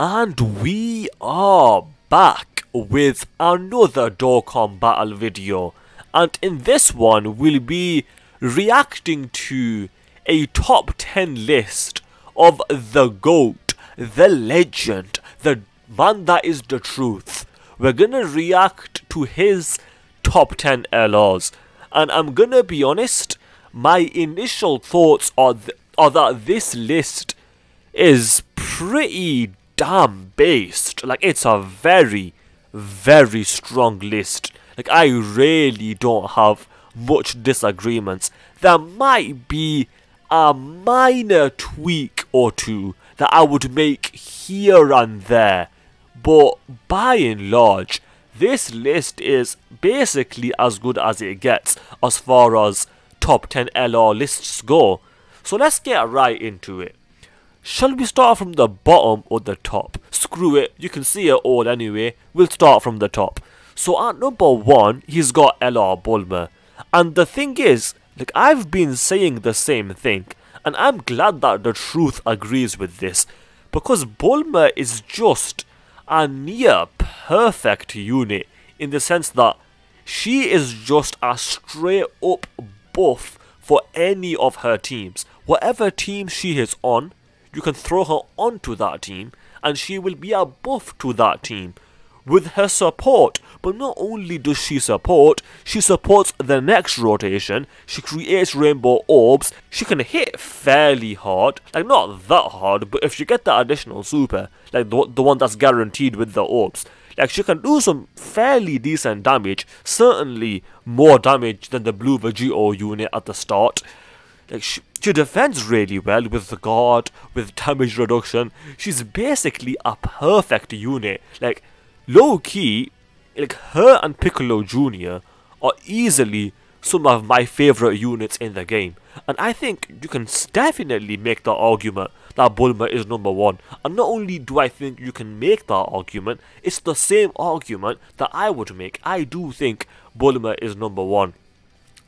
And we are back with another Dokkan Battle video, and in this one we'll be reacting to a top 10 list of the GOAT, the legend, the man that is the truth. We're gonna react to his top 10 LRs, and I'm gonna be honest, my initial thoughts are that this list is pretty damn based. Like, it's a very strong list. Like, I really don't have much disagreements. There might be a minor tweak or two that I would make here and there, but by and large this list is basically as good as it gets as far as top 10 LR lists go. So let's get right into it. Shall we start from the bottom or the top? Screw it, you can see it all anyway. We'll start from the top. So at number 1, he's got LR Bulma. And the thing is, like, I've been saying the same thing, and I'm glad that the truth agrees with this, because Bulma is just a near perfect unit in the sense that she is just a straight up buff for any of her teams. Whatever team she is on, you can throw her onto that team and she will be a buff to that team with her support. But not only does she support, she supports the next rotation, she creates rainbow orbs, she can hit fairly hard, like not that hard, but if you get that additional super, like the one that's guaranteed with the orbs, like she can do some fairly decent damage, certainly more damage than the blue VEGITO unit at the start. Like, she defends really well with the guard, with damage reduction. She's basically a perfect unit. Like, low key, like, her and Piccolo Jr. are easily some of my favourite units in the game. And I think you can definitely make the argument that Bulma is number 1. And not only do I think you can make that argument, it's the same argument that I would make. I do think Bulma is number 1.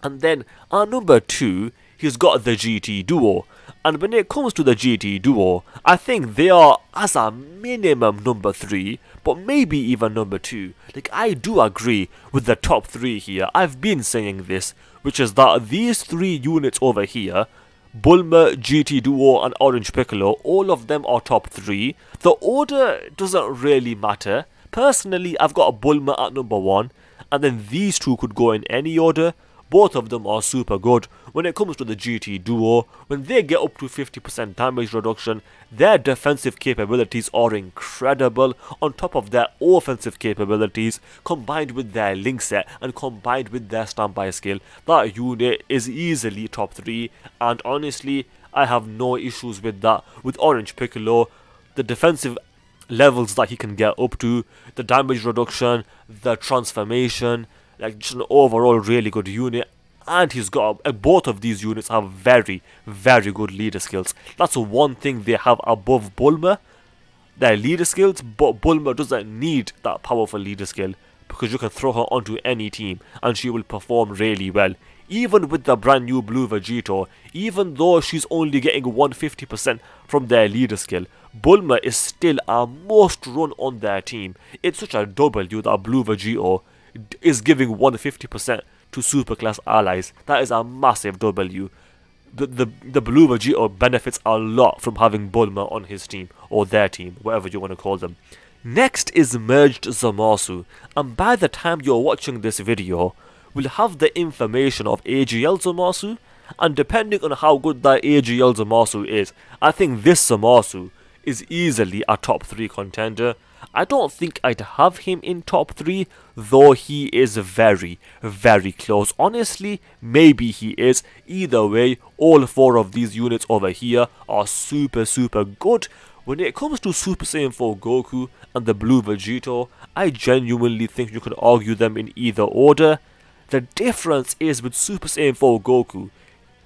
And then at number 2, he's got the GT Duo, and when it comes to the GT Duo, I think they are as a minimum number 3, but maybe even number 2. Like, I do agree with the top 3 here. I've been saying this, which is that these 3 units over here, Bulma, GT Duo and Orange Piccolo, all of them are top 3. The order doesn't really matter. Personally, I've got Bulma at number 1, and then these 2 could go in any order. Both of them are super good. When it comes to the GT Duo, when they get up to 50% damage reduction, their defensive capabilities are incredible, on top of their offensive capabilities, combined with their link set and combined with their standby skill. That unit is easily top 3, and honestly, I have no issues with that. With Orange Piccolo, the defensive levels that he can get up to, the damage reduction, the transformation, like, just an overall really good unit. And he's got both of these units have very good leader skills. That's one thing they have above Bulma, their leader skills. But Bulma doesn't need that powerful leader skill, because you can throw her onto any team and she will perform really well. Even with the brand new blue VEGITO, even though she's only getting 150% from their leader skill, Bulma is still a must run on their team. It's such a W that blue VEGITO is giving 150% to superclass allies. That is a massive W. The blue VEGITO benefits a lot from having Bulma on his team, or their team, whatever you want to call them. Next is merged Zamasu, and by the time you're watching this video, we'll have the information of AGL Zamasu, and depending on how good that AGL Zamasu is, I think this Zamasu is easily a top 3 contender. I don't think I'd have him in top 3, though he is very close. Honestly, maybe he is. Either way, all 4 of these units over here are super good. When it comes to Super Saiyan 4 Goku and the blue VEGITO, I genuinely think you can argue them in either order. The difference is with Super Saiyan 4 Goku,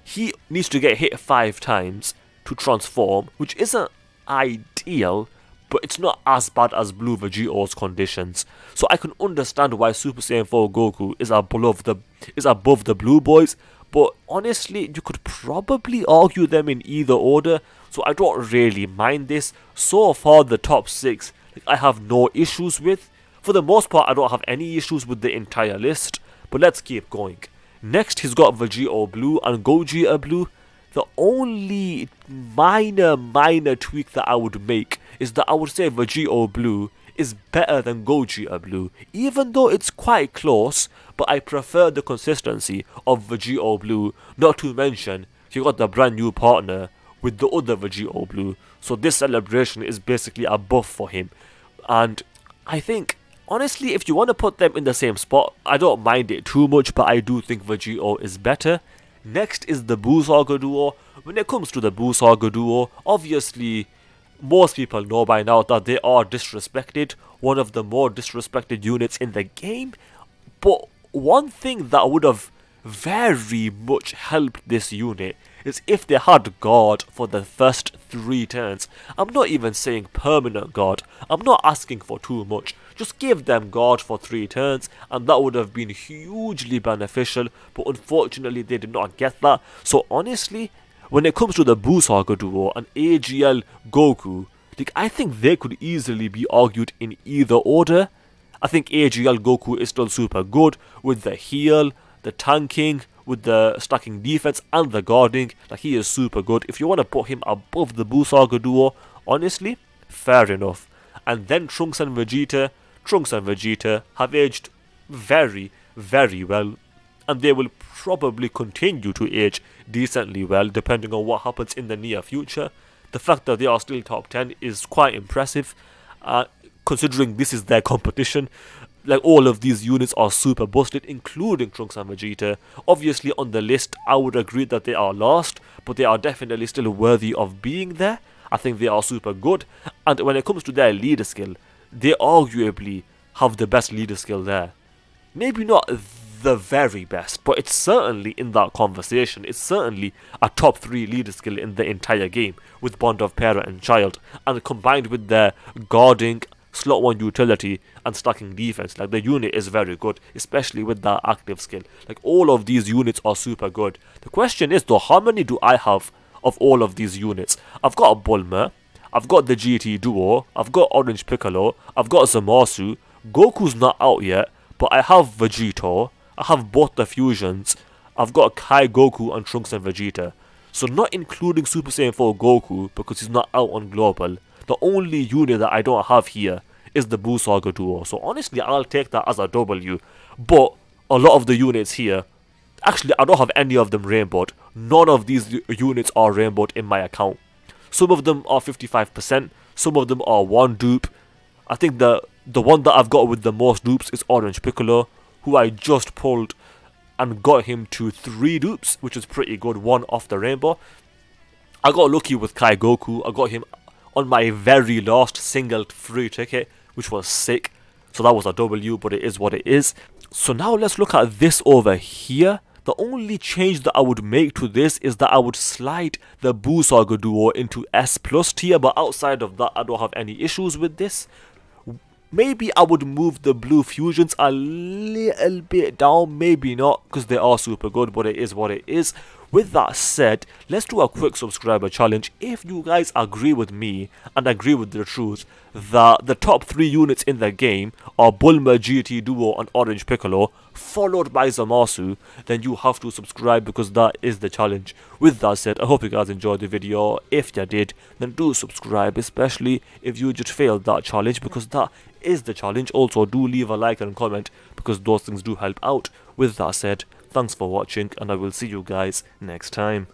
he needs to get hit 5 times to transform, which isn't ideal, but it's not as bad as blue VEGITO's conditions. So I can understand why Super Saiyan 4 Goku is above the blue boys, but honestly, you could probably argue them in either order, so I don't really mind this. So far, the top 6, I have no issues with. For the most part, I don't have any issues with the entire list, but let's keep going. Next, he's got VEGITO Blue and Gogeta Blue. The only minor tweak that I would make is that I would say VEGITO Blue is better than Gogeta Blue, even though it's quite close, but I prefer the consistency of VEGITO Blue, not to mention he got the brand new partner with the other VEGITO Blue, so this celebration is basically a buff for him. And I think, honestly, if you want to put them in the same spot, I don't mind it too much, but I do think VEGITO is better. Next is the Buu Saga Duo. When it comes to the Buu Saga Duo, obviously, most people know by now that they are disrespected, one of the more disrespected units in the game. But one thing that would have very much helped this unit is if they had guard for the first 3 turns. I'm not even saying permanent guard, I'm not asking for too much. Just give them guard for 3 turns and that would have been hugely beneficial, but unfortunately they did not get that. So honestly, when it comes to the Buu Saga Duo and AGL Goku, I think they could easily be argued in either order. I think AGL Goku is still super good with the heal, the tanking, with the stacking defense and the guarding. He is super good. If you want to put him above the Buu Saga Duo, honestly, fair enough. And then Trunks and Vegeta have aged very, very well, and they will probably continue to age decently well depending on what happens in the near future. The fact that they are still top 10 is quite impressive, considering this is their competition. All of these units are super busted, including Trunks and Vegeta. Obviously on the list I would agree that they are last, but they are definitely still worthy of being there. I think they are super good, and when it comes to their leader skill, they arguably have the best leader skill there. Maybe not the very best, but it's certainly in that conversation. It's certainly a top 3 leader skill in the entire game, with bond of parent and child, and combined with their guarding, slot 1 utility and stacking defense, the unit is very good, especially with that active skill. All of these units are super good. The question is though, how many do I have of all of these units? I've got a Bulma, I've got the GT Duo, I've got Orange Piccolo, I've got Zamasu, Goku's not out yet, but I have VEGITO, I have both the fusions, I've got Kai Goku and Trunks and Vegeta. So not including Super Saiyan 4 Goku because he's not out on global. The only unit that I don't have here is the Buu Saga Duo. So honestly, I'll take that as a W. But a lot of the units here, actually I don't have any of them rainbowed. None of these units are rainbowed in my account. Some of them are 55%, some of them are 1 dupe. I think the one that I've got with the most dupes is Orange Piccolo, who I just pulled and got him to 3 dupes, which is pretty good, 1 off the rainbow. I got lucky with Kai Goku. I got him on my very last single free ticket, which was sick. So that was a W, but it is what it is. So now let's look at this over here. The only change that I would make to this is that I would slide the Buu Saga Duo into S+ tier, but outside of that I don't have any issues with this. Maybe I would move the blue fusions a little bit down, maybe not, because they are super good, but it is what it is. With that said, let's do a quick subscriber challenge. If you guys agree with me and agree with the truth that the top 3 units in the game are Bulma, GT Duo and Orange Piccolo, followed by Zamasu, then you have to subscribe because that is the challenge. With that said, I hope you guys enjoyed the video. If you did, then do subscribe, especially if you just failed that challenge, because that is the challenge. Also, do leave a like and comment because those things do help out. With that said, thanks for watching and I will see you guys next time.